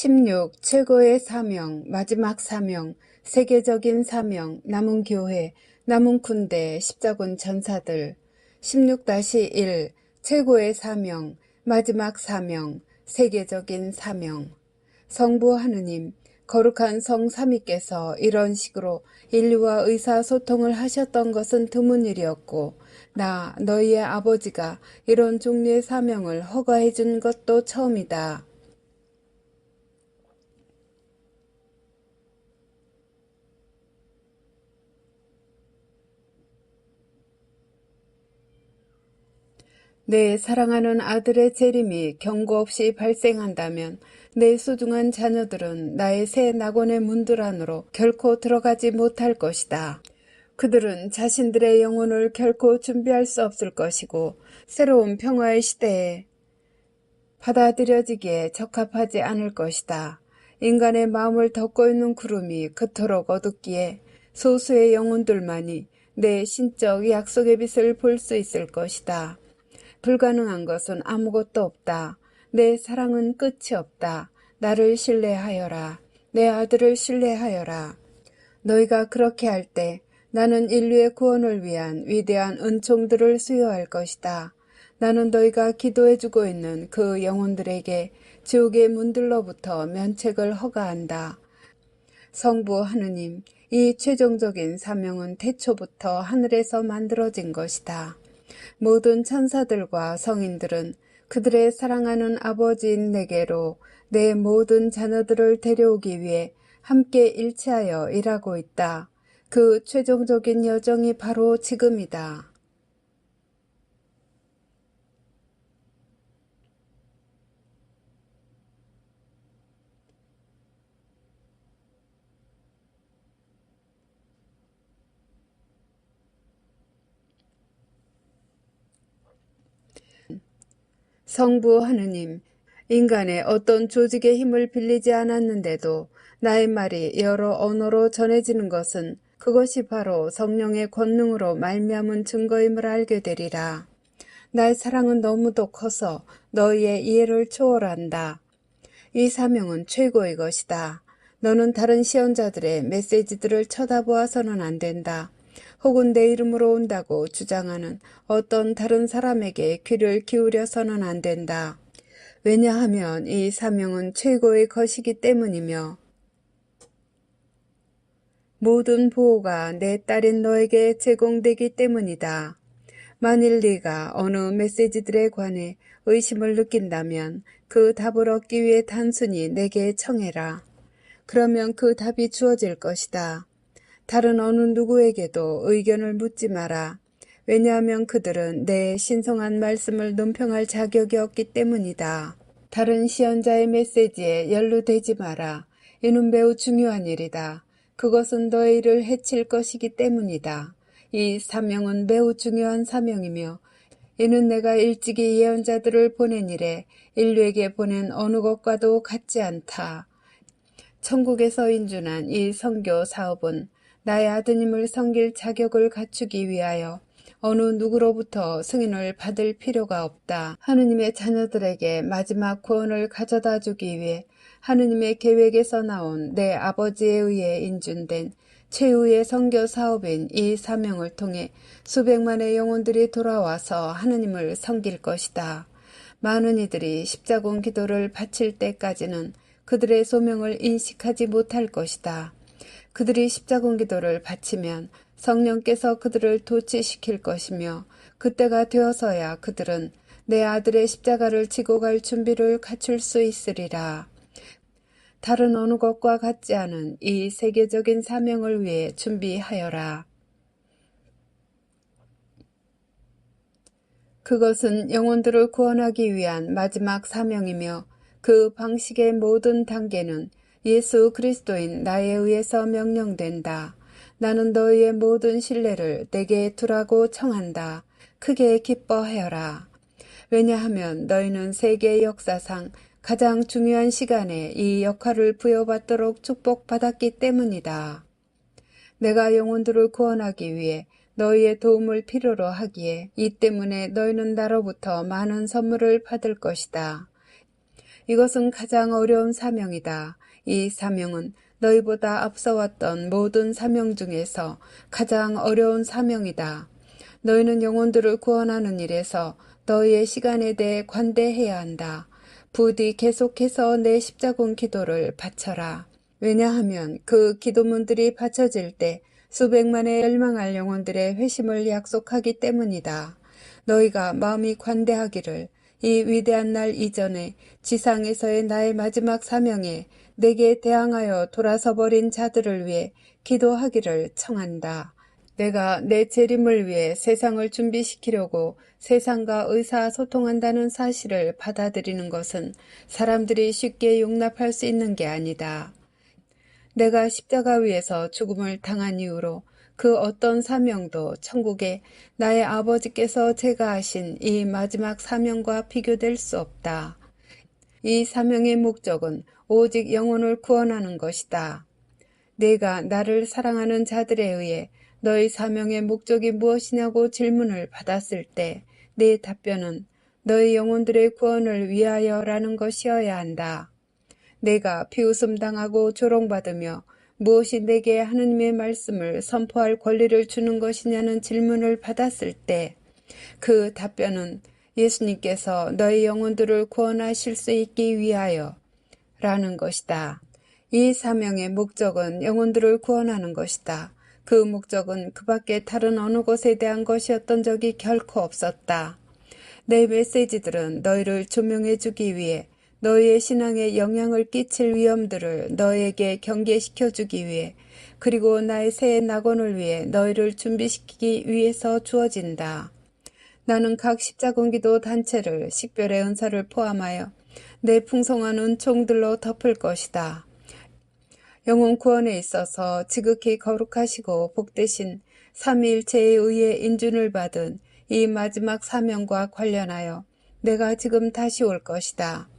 16. 최고의 사명, 마지막 사명, 세계적인 사명, 남은 교회, 남은 군대, 십자군 전사들. 16-1. 최고의 사명, 마지막 사명, 세계적인 사명. 성부 하느님, 거룩한 성 삼위께서 이런 식으로 인류와 의사소통을 하셨던 것은 드문 일이었고, 너희의 아버지가 이런 종류의 사명을 허가해 준 것도 처음이다. 내 사랑하는 아들의 재림이 경고 없이 발생한다면 내 소중한 자녀들은 나의 새 낙원의 문들 안으로 결코 들어가지 못할 것이다. 그들은 자신들의 영혼을 결코 준비할 수 없을 것이고 새로운 평화의 시대에 받아들여지기에 적합하지 않을 것이다. 인간의 마음을 덮고 있는 구름이 그토록 어둡기에 소수의 영혼들만이 내 신적 약속의 빛을 볼 수 있을 것이다. 불가능한 것은 아무것도 없다. 내 사랑은 끝이 없다. 나를 신뢰하여라. 내 아들을 신뢰하여라. 너희가 그렇게 할 때 나는 인류의 구원을 위한 위대한 은총들을 수여할 것이다. 나는 너희가 기도해주고 있는 그 영혼들에게 지옥의 문들로부터 면책을 허가한다. 성부 하느님, 이 최종적인 사명은 태초부터 하늘에서 만들어진 것이다. 모든 천사들과 성인들은 그들의 사랑하는 아버지인 내게로 내 모든 자녀들을 데려오기 위해 함께 일치하여 일하고 있다. 그 최종적인 여정이 바로 지금이다. 성부 하느님, 인간의 어떤 조직의 힘을 빌리지 않았는데도 나의 말이 여러 언어로 전해지는 것은 그것이 바로 성령의 권능으로 말미암은 증거임을 알게 되리라. 나의 사랑은 너무도 커서 너희의 이해를 초월한다. 이 사명은 최고의 것이다. 너는 다른 시언자들의 메시지들을 쳐다보아서는 안 된다. 혹은 내 이름으로 온다고 주장하는 어떤 다른 사람에게 귀를 기울여서는 안 된다. 왜냐하면 이 사명은 최고의 것이기 때문이며 모든 보호가 내 딸인 너에게 제공되기 때문이다. 만일 네가 어느 메시지들에 관해 의심을 느낀다면 그 답을 얻기 위해 단순히 내게 청해라. 그러면 그 답이 주어질 것이다. 다른 어느 누구에게도 의견을 묻지 마라. 왜냐하면 그들은 내 신성한 말씀을 논평할 자격이 없기 때문이다. 다른 시언자의 메시지에 연루되지 마라. 이는 매우 중요한 일이다. 그것은 너의 일을 해칠 것이기 때문이다. 이 사명은 매우 중요한 사명이며 이는 내가 일찍이 예언자들을 보낸 일에 인류에게 보낸 어느 것과도 같지 않다. 천국에서 인준한 이 선교 사업은 나의 아드님을 섬길 자격을 갖추기 위하여 어느 누구로부터 승인을 받을 필요가 없다. 하느님의 자녀들에게 마지막 구원을 가져다 주기 위해 하느님의 계획에서 나온 내 아버지에 의해 인준된 최후의 선교 사업인 이 사명을 통해 수백만의 영혼들이 돌아와서 하느님을 섬길 것이다. 많은 이들이 십자군 기도를 바칠 때까지는 그들의 소명을 인식하지 못할 것이다. 그들이 십자군 기도를 바치면 성령께서 그들을 도취시킬 것이며 그때가 되어서야 그들은 내 아들의 십자가를 지고 갈 준비를 갖출 수 있으리라. 다른 어느 것과 같지 않은 이 세계적인 사명을 위해 준비하여라. 그것은 영혼들을 구원하기 위한 마지막 사명이며 그 방식의 모든 단계는 예수 그리스도인 나에 의해서 명령된다. 나는 너희의 모든 신뢰를 내게 두라고 청한다. 크게 기뻐하여라. 왜냐하면 너희는 세계 역사상 가장 중요한 시간에 이 역할을 부여받도록 축복받았기 때문이다. 내가 영혼들을 구원하기 위해 너희의 도움을 필요로 하기에 이 때문에 너희는 나로부터 많은 선물을 받을 것이다. 이것은 가장 어려운 사명이다. 이 사명은 너희보다 앞서왔던 모든 사명 중에서 가장 어려운 사명이다. 너희는 영혼들을 구원하는 일에서 너희의 시간에 대해 관대해야 한다. 부디 계속해서 내 십자군 기도를 바쳐라. 왜냐하면 그 기도문들이 바쳐질 때 수백만의 멸망할 영혼들의 회심을 약속하기 때문이다. 너희가 마음이 관대하기를 이 위대한 날 이전에 지상에서의 나의 마지막 사명에 내게 대항하여 돌아서 버린 자들을 위해 기도하기를 청한다. 내가 내 재림을 위해 세상을 준비시키려고 세상과 의사소통한다는 사실을 받아들이는 것은 사람들이 쉽게 용납할 수 있는 게 아니다. 내가 십자가 위에서 죽음을 당한 이후로 그 어떤 사명도 천국에 나의 아버지께서 제가 하신 이 마지막 사명과 비교될 수 없다. 이 사명의 목적은 오직 영혼을 구원하는 것이다. 내가 나를 사랑하는 자들에 의해 너희 사명의 목적이 무엇이냐고 질문을 받았을 때 내 답변은 너희 영혼들의 구원을 위하여라는 것이어야 한다. 내가 비웃음 당하고 조롱받으며 무엇이 내게 하느님의 말씀을 선포할 권리를 주는 것이냐는 질문을 받았을 때 그 답변은 예수님께서 너희 영혼들을 구원하실 수 있기 위하여 라는 것이다. 이 사명의 목적은 영혼들을 구원하는 것이다. 그 목적은 그 밖에 다른 어느 것에 대한 것이었던 적이 결코 없었다. 내 메시지들은 너희를 조명해 주기 위해 너희의 신앙에 영향을 끼칠 위험들을 너희에게 경계시켜 주기 위해 그리고 나의 새 낙원을 위해 너희를 준비시키기 위해서 주어진다. 나는 각 십자군기도 단체를 식별의 은사를 포함하여 내 풍성한 은총들로 덮을 것이다. 영혼 구원에 있어서 지극히 거룩하시고 복되신 삼위일체에 의해 인준을 받은 이 마지막 사명과 관련하여 내가 지금 다시 올 것이다.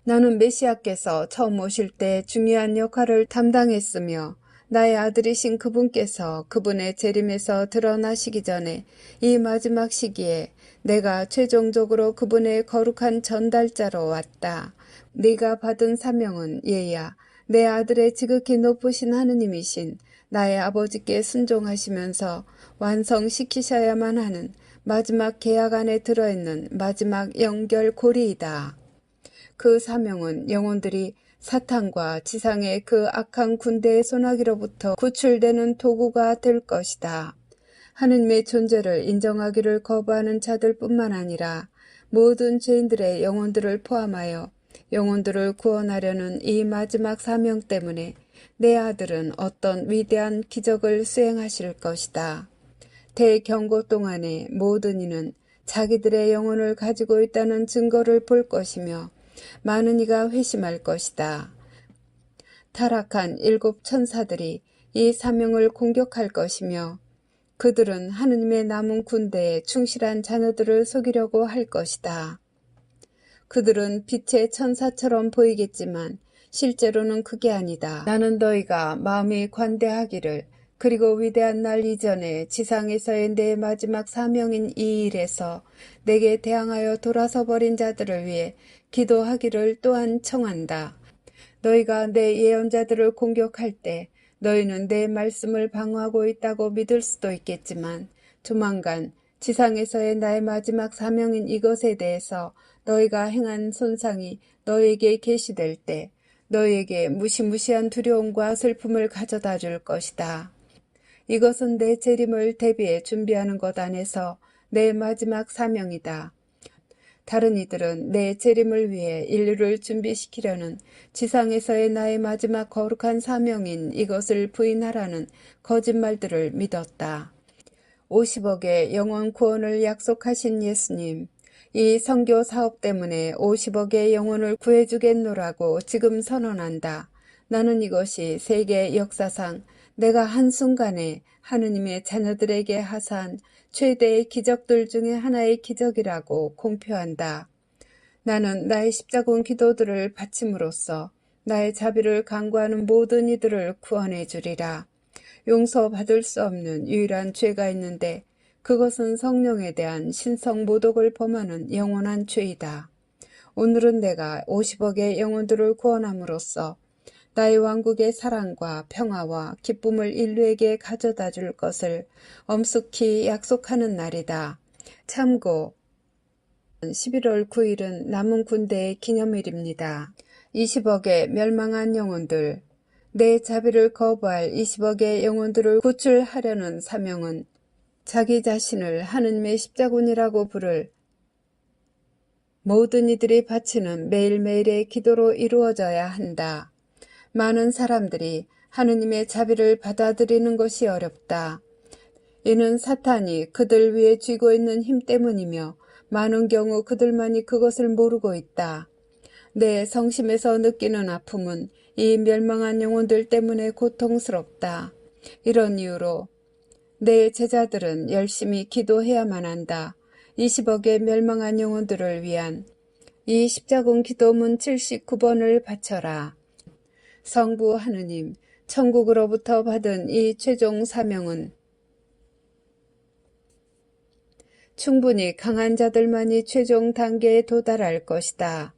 나는 메시아께서 처음 오실 때 중요한 역할을 담당했으며 나의 아들이신 그분께서 그분의 재림에서 드러나시기 전에 이 마지막 시기에 내가 최종적으로 그분의 거룩한 전달자로 왔다. 네가 받은 사명은 얘야 내 아들의 지극히 높으신 하느님이신 나의 아버지께 순종하시면서 완성시키셔야만 하는 마지막 계약 안에 들어있는 마지막 연결고리이다. 그 사명은 영혼들이 사탄과 지상의 그 악한 군대의 소나기로부터 구출되는 도구가 될 것이다. 하느님의 존재를 인정하기를 거부하는 자들뿐만 아니라 모든 죄인들의 영혼들을 포함하여 영혼들을 구원하려는 이 마지막 사명 때문에 내 아들은 어떤 위대한 기적을 수행하실 것이다. 대경고 동안에 모든 이는 자기들의 영혼을 가지고 있다는 증거를 볼 것이며 많은 이가 회심할 것이다. 타락한 7 천사들이 이 사명을 공격할 것이며 그들은 하느님의 남은 군대에 충실한 자녀들을 속이려고 할 것이다. 그들은 빛의 천사처럼 보이겠지만 실제로는 그게 아니다. 나는 너희가 마음이 관대하기를 그리고 위대한 날 이전에 지상에서의 내 마지막 사명인 이 일에서 내게 대항하여 돌아서 버린 자들을 위해 기도하기를 또한 청한다. 너희가 내 예언자들을 공격할 때 너희는 내 말씀을 방어하고 있다고 믿을 수도 있겠지만 조만간 지상에서의 나의 마지막 사명인 이것에 대해서 너희가 행한 손상이 너희에게 계시될 때 너희에게 무시무시한 두려움과 슬픔을 가져다 줄 것이다. 이것은 내 재림을 대비해 준비하는 것 안에서 내 마지막 사명이다. 다른 이들은 내 재림을 위해 인류를 준비시키려는 지상에서의 나의 마지막 거룩한 사명인 이것을 부인하라는 거짓말들을 믿었다. 50억의 영혼 구원을 약속하신 예수님, 이 선교 사업 때문에 50억의 영혼을 구해주겠노라고 지금 선언한다. 나는 이것이 세계 역사상 내가 한순간에 하느님의 자녀들에게 하사한 최대의 기적들 중에 하나의 기적이라고 공표한다. 나는 나의 십자군 기도들을 바침으로써 나의 자비를 간구하는 모든 이들을 구원해 주리라. 용서받을 수 없는 유일한 죄가 있는데 그것은 성령에 대한 신성 모독을 범하는 영원한 죄이다. 오늘은 내가 50억의 영혼들을 구원함으로써 나의 왕국의 사랑과 평화와 기쁨을 인류에게 가져다 줄 것을 엄숙히 약속하는 날이다. 참고 11월 9일은 남은 군대의 기념일입니다. 20억의 멸망한 영혼들, 내 자비를 거부할 20억의 영혼들을 구출하려는 사명은 자기 자신을 하느님의 십자군이라고 부를 모든 이들이 바치는 매일매일의 기도로 이루어져야 한다. 많은 사람들이 하느님의 자비를 받아들이는 것이 어렵다. 이는 사탄이 그들 위에 쥐고 있는 힘 때문이며 많은 경우 그들만이 그것을 모르고 있다. 내 성심에서 느끼는 아픔은 이 멸망한 영혼들 때문에 고통스럽다. 이런 이유로 내 제자들은 열심히 기도해야만 한다. 20억의 멸망한 영혼들을 위한 이 십자군 기도문 79번을 바쳐라. 성부 하느님, 천국으로부터 받은 이 최종 사명은 충분히 강한 자들만이 최종 단계에 도달할 것이다.